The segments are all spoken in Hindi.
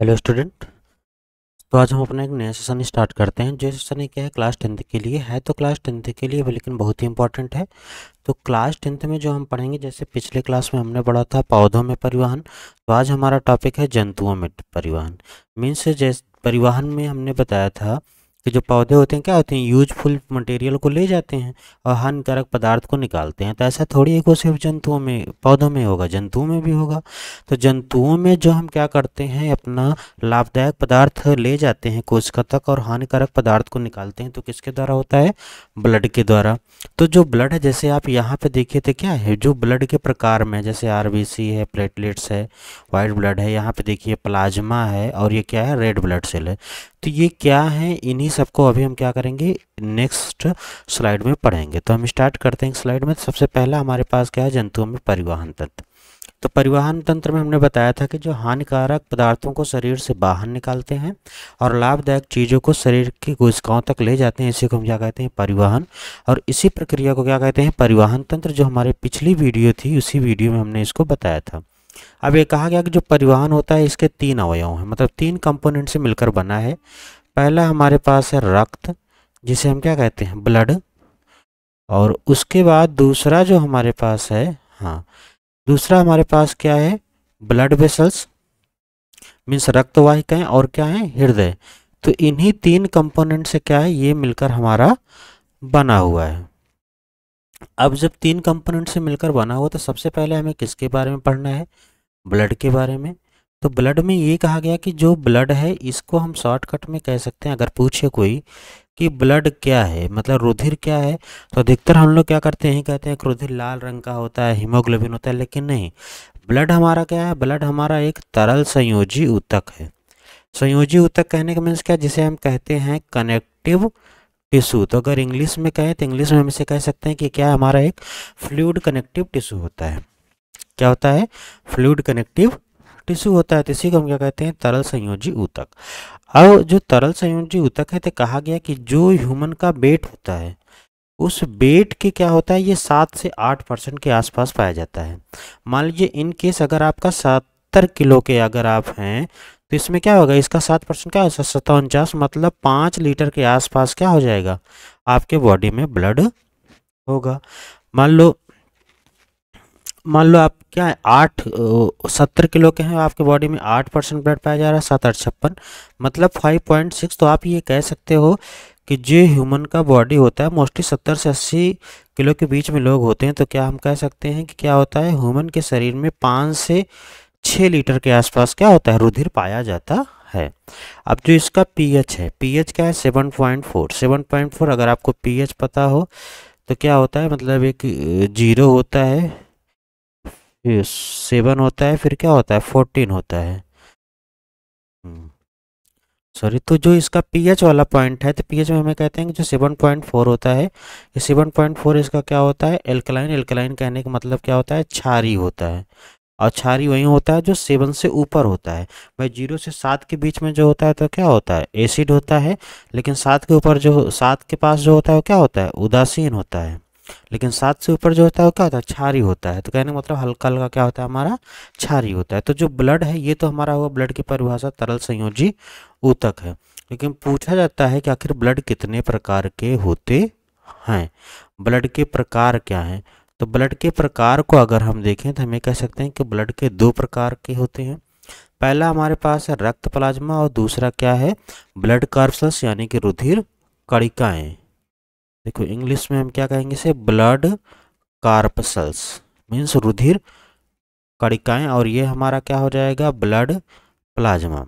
Hello student. तो आज हम अपना एक नया सेशन स्टार्ट करते हैं। जो सेशन क्या है, क्लास 10th के लिए है। तो क्लास 10th के लिए लेकिन बहुत ही इंपॉर्टेंट है। तो क्लास 10th में जो हम पढ़ेंगे, जैसे पिछले क्लास में हमने पढ़ा था पौधों में परिवहन, तो आज हमारा टॉपिक है जंतुओं में परिवहन। मीन्स जैसे परिवहन में हमने बताया था कि जो पौधे होते हैं क्या होते हैं, यूजफुल मटेरियल को ले जाते हैं और हानिकारक पदार्थ को निकालते हैं। तो ऐसा थोड़ी है कि वो सिर्फ जंतुओं में पौधों में होगा, जंतुओं में भी होगा। तो जंतुओं में जो हम क्या करते हैं, अपना लाभदायक पदार्थ ले जाते हैं कोशिका तक और हानिकारक पदार्थ को निकालते हैं। तो किसके द्वारा होता है? ब्लड के द्वारा। तो जो ब्लड है, जैसे आप यहाँ पे देखिए तो क्या है, जो ब्लड के प्रकार में जैसे आरबीसी है, प्लेटलेट्स है, वाइट ब्लड है, यहाँ पे देखिए प्लाज्मा है, और ये क्या है, रेड ब्लड सेल है। तो ये क्या है, इन्हीं सबको अभी हम क्या करेंगे, नेक्स्ट स्लाइड में पढ़ेंगे। तो हम स्टार्ट करते हैं स्लाइड में। तो सबसे पहला हमारे पास क्या है, जंतुओं में परिवहन तंत्र। तो परिवहन तंत्र में हमने बताया था कि जो हानिकारक पदार्थों को शरीर से बाहर निकालते हैं और लाभदायक चीज़ों को शरीर की कोशिकाओं तक ले जाते हैं, इसी को हम क्या कहते हैं, परिवहन। और इसी प्रक्रिया को क्या कहते हैं, परिवहन तंत्र। जो हमारे पिछली वीडियो थी, उसी वीडियो में हमने इसको बताया था। अब ये कहा गया कि जो परिवहन होता है, इसके तीन अवयव हैं, मतलब तीन कंपोनेंट से मिलकर बना है। पहला हमारे पास है रक्त, जिसे हम क्या कहते हैं, ब्लड। और उसके बाद दूसरा जो हमारे पास है, हाँ, दूसरा हमारे पास क्या है, ब्लड वेसल्स, मीन्स रक्तवाहिकाएं, और क्या है, हृदय। तो इन्हीं तीन कंपोनेंट से क्या है, ये मिलकर हमारा बना हुआ है। अब जब तीन कंपोनेंट से मिलकर बना हुआ, तो सबसे पहले हमें किसके बारे में पढ़ना है, ब्लड के बारे में। तो ब्लड में ये कहा गया कि जो ब्लड है, इसको हम शॉर्टकट में कह सकते हैं, अगर पूछे कोई कि ब्लड क्या है, मतलब रुधिर क्या है, तो अधिकतर हम लोग क्या करते हैं, कहते हैं कि रुधिर लाल रंग का होता है, हीमोग्लोबिन होता है। लेकिन नहीं, ब्लड हमारा क्या है, ब्लड हमारा एक तरल संयोजी ऊतक है। संयोजी ऊतक कहने का मीन्स क्या, जिसे हम कहते हैं कनेक्टिव टिश्यू। तो अगर इंग्लिश में कहें, तो इंग्लिश में हम इसे कह सकते हैं कि क्या हमारा एक फ्लूइड कनेक्टिव टिश्यू होता है। क्या होता है? फ्लूइड कनेक्टिव टिश्यू होता है। तो इसी को हम क्या कहते हैं, तरल संयोजी ऊतक। अब जो तरल संयोजी ऊतक है, तो कहा गया कि जो ह्यूमन का वेट होता है, उस वेट के क्या होता है, ये 7 से 8% के आसपास पाया जाता है। मान लीजिए इन केस अगर आपका 70 किलो के अगर आप हैं, तो इसमें क्या होगा, इसका 7% क्या होगा, 749, मतलब 5 लीटर के आसपास क्या हो जाएगा, आपके बॉडी में ब्लड होगा। मान लो मान लो आप क्या है, 70 किलो के हैं, आपके बॉडी में 8% ब्लड पाया जा रहा है, 7 8 56, मतलब 5.6। तो आप ये कह सकते हो कि जो ह्यूमन का बॉडी होता है, मोस्टली 70 से 80 किलो के बीच में लोग होते हैं। तो क्या हम कह सकते हैं कि क्या होता है, ह्यूमन के शरीर में 5 से 6 लीटर के आसपास क्या होता है, रुधिर पाया जाता है। अब जो इसका पीएच है, पीएच क्या है, 7.4। 7.4 अगर आपको पीएच पता हो तो क्या होता है, मतलब एक जीरो होता है, 7 होता है, फिर क्या होता है, 14 होता है। सॉरी, तो जो इसका पीएच वाला पॉइंट है, तो पीएच में हमें कहते हैं कि जो 7.4 होता है, ये 7.4 इसका क्या होता है, एल्कलाइन। एल्कलाइन कहने का मतलब क्या होता है, क्षारी होता है। और क्षारी वही होता है जो 7 से ऊपर होता है। भाई 0 से 7 के बीच में जो होता है, तो क्या होता है, एसिड होता है। लेकिन 7 के ऊपर जो, 7 के पास जो होता है, वो क्या होता है, उदासीन होता है। लेकिन 7 से ऊपर जो होता है, वो क्या होता है, क्षारी होता है। तो कहने का मतलब हल्का हल्का क्या होता है, हमारा क्षारी होता है। तो जो ब्लड है, ये तो हमारा हुआ ब्लड की परिभाषा, तरल संयोजी ऊतक है। लेकिन पूछा जाता है कि आखिर ब्लड कितने प्रकार के होते हैं, ब्लड के प्रकार क्या हैं। तो ब्लड के प्रकार को अगर हम देखें, तो हमें कह सकते हैं कि ब्लड के 2 प्रकार के होते हैं। पहला हमारे पास है रक्त प्लाज्मा, और दूसरा क्या है, ब्लड कार्पल्स, यानी कि रुधिर कणिकाएं। देखो इंग्लिश में हम क्या कहेंगे इसे, ब्लड कार्पसल्स, मीन्स रुधिर कणिकाएं। और ये हमारा क्या हो जाएगा, ब्लड प्लाज्मा।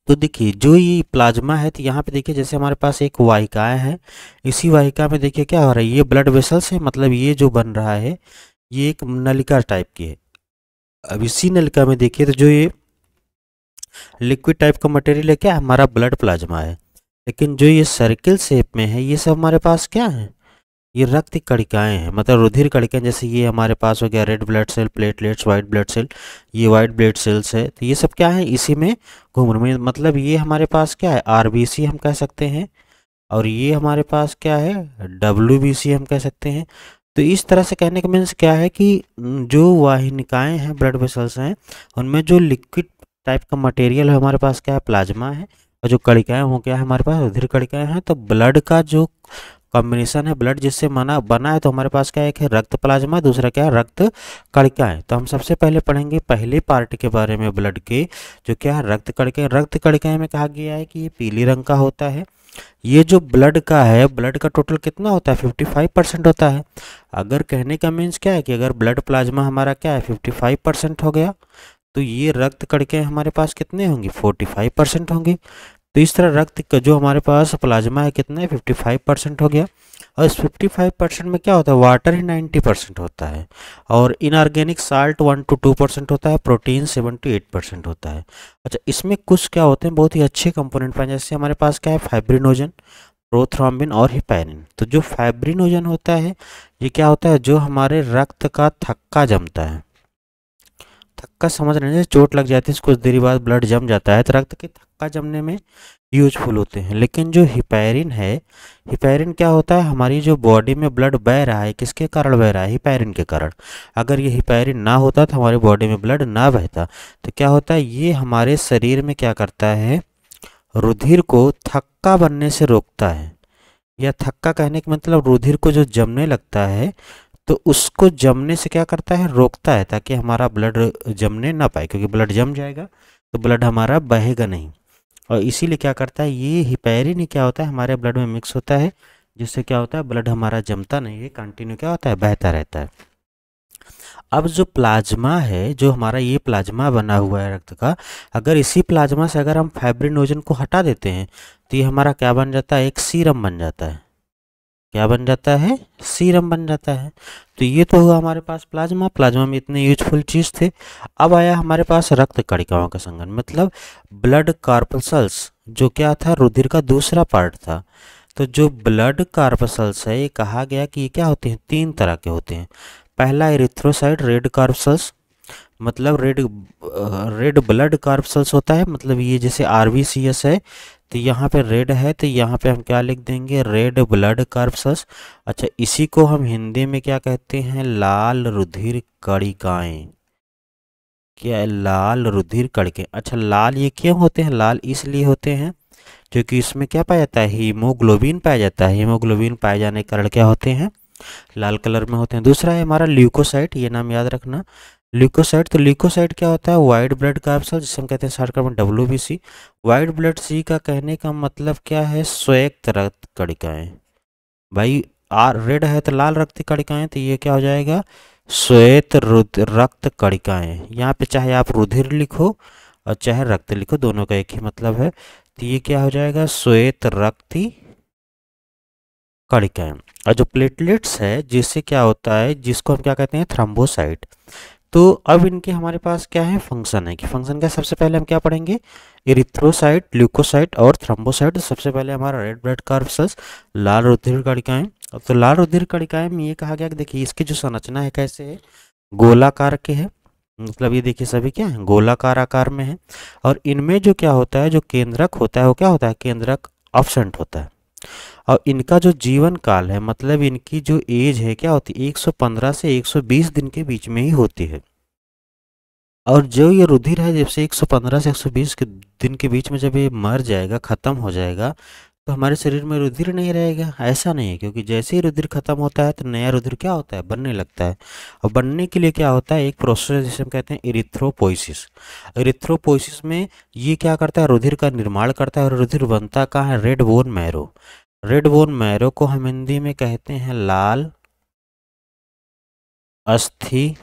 तो देखिए जो ये प्लाज्मा है, तो यहाँ पे देखिए जैसे हमारे पास एक वाहिकाएं है, इसी वाहिका में देखिए क्या हो रहा है, ये ब्लड वेसल्स है, मतलब ये जो बन रहा है, ये एक नलिका टाइप की है। अब इसी नलिका में देखिए, तो जो ये लिक्विड टाइप का मटेरियल है, क्या हमारा ब्लड प्लाज्मा है। लेकिन जो ये सर्किल शेप में है, ये सब हमारे पास क्या है, ये रक्त कणिकाएं हैं, मतलब रुधिर कणिकाएं। जैसे ये हमारे पास हो गया red blood cell, platelets, white blood cell, ये वाइट ब्लड सेल्स है। तो ये सब क्या है, इसी में घूम रहे हैं। मतलब ये हमारे पास क्या है, आरबीसी हम कह सकते हैं, और ये हमारे पास क्या है, डब्ल्यूबीसी हम कह सकते हैं। तो इस तरह से कहने का मीन्स क्या है कि जो वाहिनिकाएं हैं, ब्लड वेसल्स हैं, उनमें जो लिक्विड टाइप का मटेरियल है हमारे पास क्या है, प्लाज्मा है। और जो कणिकाएं हो क्या है हमारे पास, रुधिर कणिकाएं हैं। तो ब्लड का जो कॉम्बिनेशन है, ब्लड जिससे बना है, तो हमारे पास क्या है, एक है रक्त प्लाज्मा, दूसरा क्या है रक्त कणिकाएं। तो हम सबसे पहले पढ़ेंगे पहले पार्ट के बारे में ब्लड के, जो क्या है रक्त कणिकाएं। रक्त कणिकाएं में कहा गया है कि ये पीली रंग का होता है। ये जो ब्लड का है, ब्लड का टोटल कितना होता है, 55% होता है। अगर कहने का मीन्स क्या है कि अगर ब्लड प्लाज्मा हमारा क्या है 55% हो गया, तो ये रक्त कणिकाएं हमारे पास कितने होंगी, 45% होंगी। तो इस तरह रक्त का जो हमारे पास प्लाज्मा है कितना है, 55% हो गया। और इस 55% में क्या होता है, वाटर ही 90% होता है, और इनऑर्गेनिक साल्ट 1 to 2% होता है, प्रोटीन 7 to 8% होता है। अच्छा, इसमें कुछ क्या होते हैं, बहुत ही अच्छे कंपोनेंट पाए, जैसे हमारे पास क्या है, फाइब्रिनोजन, प्रोथ्रोम्बिन और हिपैरिन। तो जो फाइब्रिनोजन होता है, ये क्या होता है, जो हमारे रक्त का थक्का जमता है। थक्का समझ रहे हैं, चोट लग जाती है, कुछ देर बाद ब्लड जम जाता है, तो रक्त के थक्का जमने में यूजफुल होते हैं। लेकिन जो हिपैरिन है, हिपैरिन क्या होता है, हमारी जो बॉडी में ब्लड बह रहा है, किसके कारण बह रहा है, हिपैरिन के कारण। अगर ये हिपैरिन ना होता तो हमारी बॉडी में ब्लड ना बहता। तो क्या होता है, ये हमारे शरीर में क्या करता है, रुधिर को थक्का बनने से रोकता है। या थक्का कहने का मतलब रुधिर को जो जमने लगता है, तो उसको जमने से क्या करता है, रोकता है, ताकि हमारा ब्लड जमने ना पाए, क्योंकि ब्लड जम जाएगा तो ब्लड हमारा बहेगा नहीं। और इसीलिए क्या करता है, ये हिपैरिन ही क्या होता है, हमारे ब्लड में मिक्स होता है, जिससे क्या होता है, ब्लड हमारा जमता नहीं है, कंटिन्यू क्या होता है, बहता रहता है। अब जो प्लाज्मा है, जो हमारा ये प्लाज्मा बना हुआ है रक्त का, अगर इसी प्लाज्मा से अगर हम फाइब्रिनोजन को हटा देते हैं, तो ये हमारा क्या बन जाता है, एक सीरम बन जाता है। क्या बन जाता है, सीरम बन जाता है। तो ये तो हुआ हमारे पास प्लाज्मा। प्लाज्मा में इतने यूजफुल चीज़ थे। अब आया हमारे पास रक्त कणिकाओं का संघन, मतलब ब्लड कार्पसल्स, जो क्या था, रुधिर का दूसरा पार्ट था। तो जो ब्लड कार्पसल्स है, ये कहा गया कि ये क्या होते हैं, 3 तरह के होते हैं। पहला एरिथ्रोसाइट रेड कार्पसल्स, मतलब रेड ब्लड कार्पसल्स होता है, मतलब ये जैसे RBCS है, तो यहाँ पे रेड है, तो यहाँ पे हम क्या लिख देंगे, रेड ब्लड कार्पसल्स। अच्छा, इसी को हम हिंदी में क्या कहते हैं, लाल रुधिर कणिकाएं। क्या है, लाल रुधिर कणिकाएं। अच्छा, लाल ये क्यों होते हैं, लाल इसलिए होते हैं क्योंकि इसमें क्या पाया जाता है, हीमोग्लोबिन पाया जाता है। हीमोग्लोबिन पाए जाने के कारण क्या होते हैं, लाल कलर में होते हैं। दूसरा है हमारा ल्यूकोसाइट, ये नाम याद रखना, ल्यूकोसाइट। तो ल्यूकोसाइट क्या होता है, वाइट ब्लड कार्पसल, जिसे हम कहते हैं शॉर्टकट में WBC। वाइट ब्लड सी का कहने का मतलब क्या है, श्वेत रक्त कणिकाएं। भाई रेड है तो लाल रक्त कणिकाएं, तो ये क्या हो जाएगा, श्वेत रक्त कणिकाएं। यहाँ पे चाहे आप रुधिर लिखो और चाहे रक्त लिखो, दोनों का एक ही मतलब है। तो ये क्या हो जाएगा, श्वेत रक्त कणिकाएं। और जो प्लेटलेट्स है, जिससे क्या होता है, जिसको हम क्या कहते हैं, थ्रोम्बोसाइट। तो अब इनके हमारे पास क्या है, फंक्शन है कि फंक्शन क्या, सबसे पहले हम क्या पढ़ेंगे, एरिथ्रोसाइट, ल्यूकोसाइट और थ्रोम्बोसाइट। सबसे पहले हमारा रेड ब्लड कार्पसल्स, लाल रुधिर कणिकाएं। तो लाल रुधिर कणिकाएं में ये कहा गया कि देखिए इसकी जो संरचना है कैसे है, गोलाकार के है, मतलब ये देखिए सभी क्या है, गोलाकार आकार में है। और इनमें जो क्या होता है, जो केंद्रक होता है, वो क्या होता है, केंद्रक अब्सेंट होता है। और इनका जो जीवन काल है, मतलब इनकी जो एज है क्या होती है, 115 से 120 दिन के बीच में ही होती है। और जो ये रुधिर है, जब से 115 से 120 के दिन के बीच में जब ये मर जाएगा, ख़त्म हो जाएगा, तो हमारे शरीर में रुधिर नहीं रहेगा, ऐसा नहीं है। क्योंकि जैसे ही रुधिर खत्म होता है, तो नया रुधिर क्या होता है, बनने लगता है। और बनने के लिए क्या होता है, एक प्रोसेस जिसे हम कहते हैं इरिथ्रोपोइसिस। इरिथ्रोपोइसिस में ये क्या करता है, रुधिर का निर्माण करता है। और रुधिर बनता कहाँ है, red bone marrow. Red bone marrow को हम हिंदी में कहते हैं लाल अस्थि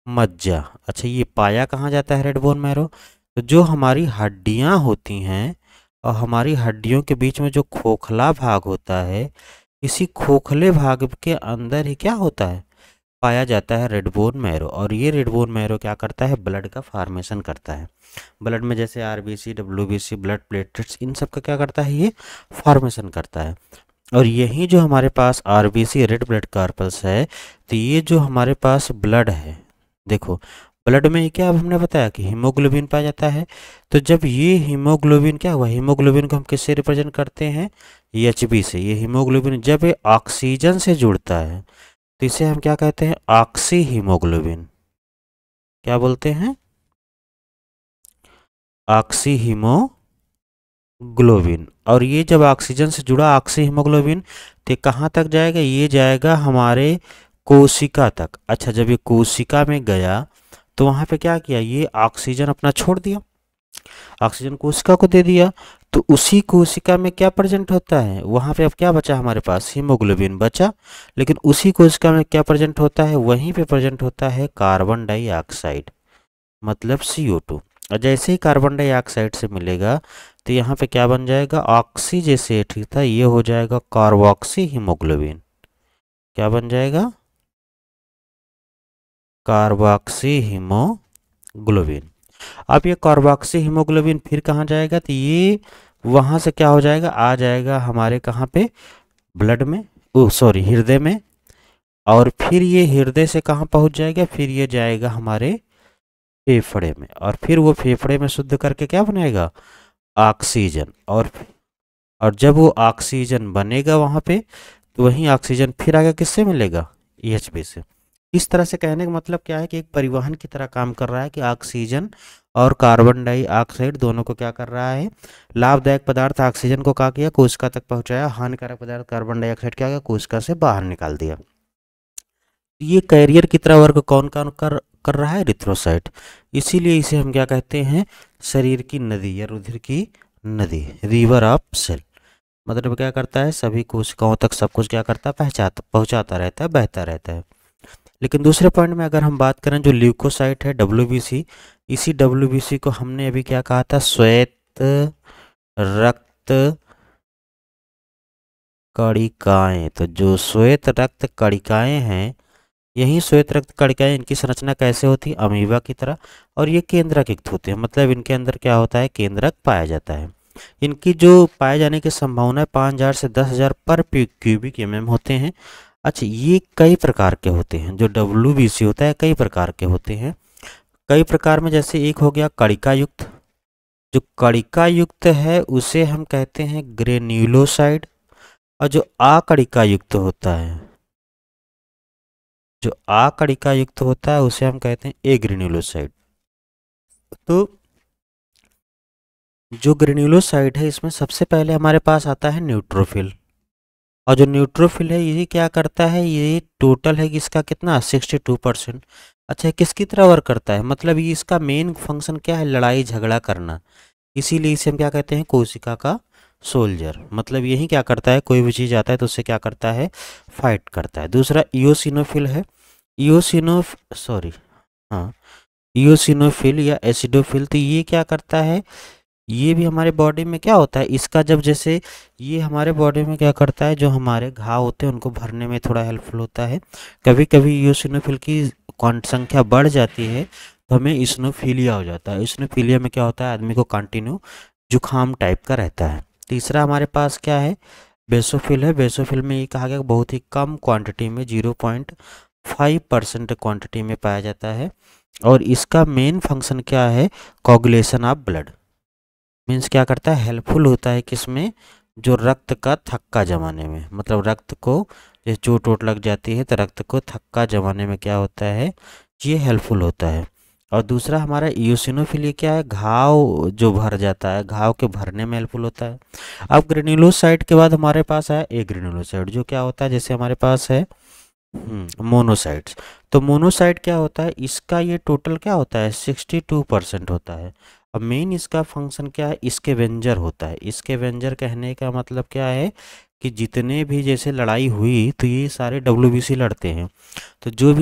मज्जा। अच्छा, ये पाया कहाँ जाता है रेड बोन मैरो, तो जो हमारी हड्डियाँ होती हैं, और हमारी हड्डियों के बीच में जो खोखला भाग होता है, इसी खोखले भाग के अंदर ही क्या होता है, पाया जाता है रेड बोन मैरो। और ये रेड बोन मैरो क्या करता है, ब्लड का फार्मेशन करता है। ब्लड में जैसे RBC, WBC, ब्लड प्लेटलेट्स, इन सब का क्या करता है, ये फॉर्मेशन करता है। और यही जो हमारे पास RBC, रेड ब्लड कार्पल्स है, तो ये जो हमारे पास ब्लड है, देखो ब्लड में क्या, अब हमने बताया कि हीमोग्लोबिन पाया जाता है। तो जब ये हीमोग्लोबिन क्या हुआ, हीमोग्लोबिन को हम किससे रिप्रेजेंट करते हैं, HB से। ये हीमोग्लोबिन जब ये ऑक्सीजन से जुड़ता है, तो इसे हम क्या कहते हैं, ऑक्सी हीमोग्लोबिन। क्या बोलते हैं, ऑक्सी हीमोग्लोबिन। और ये जब ऑक्सीजन से जुड़ा ऑक्सी हीमोग्लोबिन तो कहाँ तक जाएगा, ये जाएगा हमारे कोशिका तक। अच्छा, जब ये कोशिका में गया तो वहाँ पे क्या किया, ये ऑक्सीजन अपना छोड़ दिया, ऑक्सीजन कोशिका को दे दिया। तो उसी कोशिका में क्या प्रेजेंट होता है, वहाँ पे अब क्या बचा हमारे पास, हीमोग्लोबिन बचा। लेकिन उसी कोशिका में क्या प्रेजेंट होता है, वहीं पे प्रेजेंट होता है कार्बन डाइऑक्साइड, मतलब CO2। और जैसे ही कार्बन डाइऑक्साइड से मिलेगा तो यहाँ पे क्या बन जाएगा, ऑक्सी जैसे ठीक था, ये हो जाएगा कार्बोक्सी हीमोग्लोबिन। क्या बन जाएगा, कार्बोक्सी हीमोग्लोबिन। अब ये कार्बोक्सी हीमोग्लोबिन फिर कहाँ जाएगा, तो ये वहाँ से क्या हो जाएगा, आ जाएगा हमारे कहाँ पे, ब्लड में, ओ सॉरी हृदय में। और फिर ये हृदय से कहाँ पहुँच जाएगा, फिर ये जाएगा हमारे फेफड़े में। और फिर वो फेफड़े में शुद्ध करके क्या बनाएगा, ऑक्सीजन। और जब वो ऑक्सीजन बनेगा वहाँ पे, तो वहीं ऑक्सीजन फिर आगे किससे मिलेगा, EHB से। इस तरह से कहने का मतलब क्या है कि एक परिवहन की तरह काम कर रहा है कि ऑक्सीजन और कार्बन डाइऑक्साइड दोनों को क्या कर रहा है, लाभदायक पदार्थ ऑक्सीजन को क्या किया, कोशिका तक पहुंचाया, हानिकारक पदार्थ कार्बन डाइऑक्साइड क्या किया, कोशिका से बाहर निकाल दिया। ये कैरियर की तरह वर्क कौन कौन कर रहा है, इरिथ्रोसाइट। इसीलिए इसे हम क्या कहते हैं, शरीर की नदी या रुधिर की नदी, रिवर ऑफ सेल। मतलब क्या करता है, सभी कोशिकाओं तक सब कुछ क्या करता है, पहुंचाता रहता है, बहता रहता है। लेकिन दूसरे पॉइंट में अगर हम बात करें, जो ल्यूकोसाइट है WBC, इसी WBC को हमने अभी क्या कहा था, श्वेत रक्त कणिकाएं। तो जो श्वेत रक्त कणिकाएं हैं, यही श्वेत रक्त कणिकाएं, इनकी संरचना कैसे होती है, अमीबा की तरह। और ये केंद्रक युक्त होते हैं, मतलब इनके अंदर क्या होता है, केंद्रक पाया जाता है। इनकी जो पाए जाने की संभावना है 5000 से 10,000 पर क्यूबिक mm होते हैं। अच्छा, ये कई प्रकार के होते हैं, जो WBC होता है कई प्रकार के होते हैं। कई प्रकार में जैसे एक हो गया कणिका युक्त, जो कणिका युक्त है उसे हम कहते हैं ग्रेन्युलोसाइड। और जो अकणिका युक्त होता है, जो अकणिका युक्त होता है उसे हम कहते हैं एग्रेन्युलोसाइड। तो जो ग्रेन्युलोसाइड है, इसमें सबसे पहले हमारे पास आता है न्यूट्रोफिल। और जो न्यूट्रोफिल है ये क्या करता है, ये टोटल है इसका कितना, 62%। अच्छा, किसकी तरह वर्क करता है, मतलब ये इसका मेन फंक्शन क्या है, लड़ाई झगड़ा करना। इसीलिए इसे हम क्या कहते हैं, कोशिका का सोल्जर। मतलब यही क्या करता है, कोई भी चीज़ आता है तो उससे क्या करता है, फाइट करता है। दूसरा इयोसिनोफिल है, इयोसिनोफ सॉरी हाँ, इयोसिनोफिल या एसिडोफिल। तो ये क्या करता है, ये भी हमारे बॉडी में क्या होता है, इसका जब जैसे ये हमारे बॉडी में क्या करता है, जो हमारे घाव होते हैं उनको भरने में थोड़ा हेल्पफुल होता है। कभी कभी इयोसिनोफिल की संख्या बढ़ जाती है तो हमें इस्नोफीलिया हो जाता है। इस्नोफीलिया में क्या होता है, आदमी को कंटिन्यू जुखाम टाइप का रहता है। तीसरा हमारे पास क्या है, बेसोफिल है। बेसोफिल में ये कहा गया बहुत ही कम क्वांटिटी में, 0.5% क्वांटिटी में पाया जाता है। और इसका मेन फंक्शन क्या है, कोगुलेशन ऑफ ब्लड। मीन्स क्या करता है, हेल्पफुल होता है किसमें, जो रक्त का थक्का जमाने में। मतलब रक्त को जैसे चोट वोट लग जाती है तो रक्त को थक्का जमाने में क्या होता है, ये हेल्पफुल होता है। और दूसरा हमारा इयोसिनोफिल, ये क्या है, घाव जो भर जाता है, घाव के भरने में हेल्पफुल होता है। अब ग्रेन्युलोसाइड के बाद हमारे पास है एग्रेन्युलोसाइड, जो क्या होता है, जैसे हमारे पास है मोनोसाइट्स। तो मोनोसाइट क्या होता है, इसका ये टोटल क्या होता है, 62% होता है। अब मेन इसका फंक्शन क्या है, इसके वेंजर होता है। इसके वेंजर कहने का मतलब क्या है कि जितने भी जैसे लड़ाई हुई तो ये सारे WBC लड़ते हैं। तो जो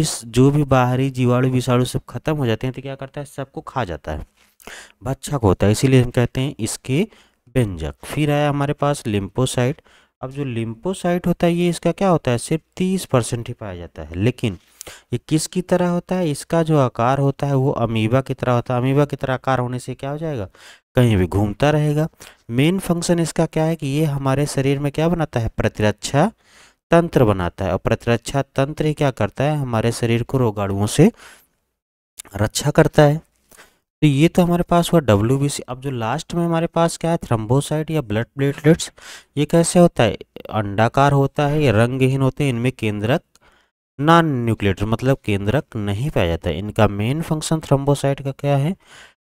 भी बाहरी जीवाणु विषाणु सब खत्म हो जाते हैं तो क्या करता है, सबको खा जाता है, भक्षक होता है। इसीलिए हम कहते हैं इसके व्यंजक। फिर आया हमारे पास लिम्फोसाइट। अब जो लिम्फोसाइट होता है ये इसका क्या होता है, सिर्फ 30% ही पाया जाता है। लेकिन ये किसकी तरह होता है, इसका जो आकार होता है वो अमीबा की तरह होता है। अमीबा की तरह आकार होने से क्या हो जाएगा, कहीं भी घूमता रहेगा। मेन फंक्शन इसका क्या है कि ये हमारे शरीर में क्या बनाता है, प्रतिरक्षा तंत्र बनाता है। और प्रतिरक्षा तंत्र ही क्या करता है, हमारे शरीर को रोगाणुओं से रक्षा करता है। तो ये तो हमारे पास हुआ WBC। अब जो लास्ट में हमारे पास क्या है, थ्रम्बोसाइट या ब्लड प्लेटलेट्स। ये कैसे होता है, अंडाकार होता है, ये रंगहीन होते हैं, इनमें केंद्रक नॉन न्यूक्लिएटेड मतलब केंद्रक नहीं पाया जाता है। इनका मेन फंक्शन थ्रम्बोसाइट का क्या है,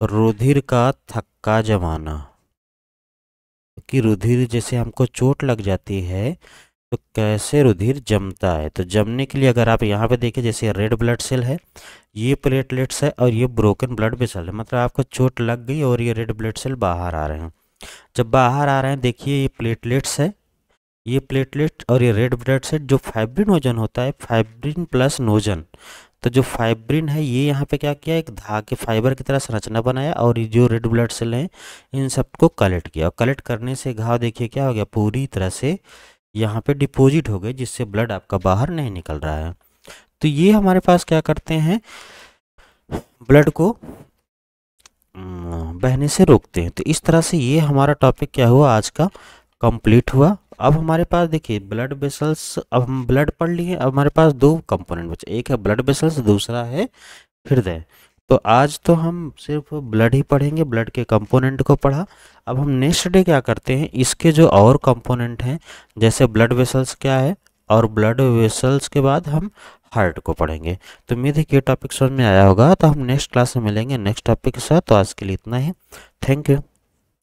रुधिर का थक्का जमाना। कि रुधिर जैसे हमको चोट लग जाती है तो कैसे रुधिर जमता है। तो जमने के लिए अगर आप यहाँ पे देखें, जैसे रेड ब्लड सेल है, ये प्लेटलेट्स है और ये ब्रोकन ब्लड वेसल है, मतलब आपको चोट लग गई और ये रेड ब्लड सेल बाहर आ रहे हैं। जब बाहर आ रहे हैं, देखिए ये प्लेटलेट्स है, ये प्लेटलेट और ये रेड ब्लड सेल, जो फाइब्रिनोजन होता है, फाइब्रिन प्लस नोजन। तो जो फाइब्रिन है ये यहाँ पे क्या किया, एक धागे फाइबर की तरह संरचना बनाया और ये जो रेड ब्लड सेल हैं इन सबको कलेक्ट किया, और कलेक्ट करने से घाव देखिए क्या हो गया, पूरी तरह से यहाँ पे डिपॉजिट हो गए, जिससे ब्लड आपका बाहर नहीं निकल रहा है। तो ये हमारे पास क्या करते हैं, ब्लड को बहने से रोकते हैं। तो इस तरह से ये हमारा टॉपिक क्या हुआ आज का, कंप्लीट हुआ। अब हमारे पास देखिए ब्लड वेसल्स, अब हम ब्लड पढ़ लिए, अब हमारे पास दो कंपोनेंट बचे, एक है ब्लड वेसल्स, दूसरा है हृदय। तो आज तो हम सिर्फ ब्लड ही पढ़ेंगे, ब्लड के कंपोनेंट को पढ़ा। अब हम नेक्स्ट डे क्या करते हैं, इसके जो और कंपोनेंट हैं, जैसे ब्लड वेसल्स क्या है, और ब्लड वेसल्स के बाद हम हार्ट को पढ़ेंगे। तो उम्मीद है कि ये टॉपिक समझ में आया होगा। तो हम नेक्स्ट क्लास में मिलेंगे नेक्स्ट टॉपिक के साथ। तो आज के लिए इतना ही, थैंक यू।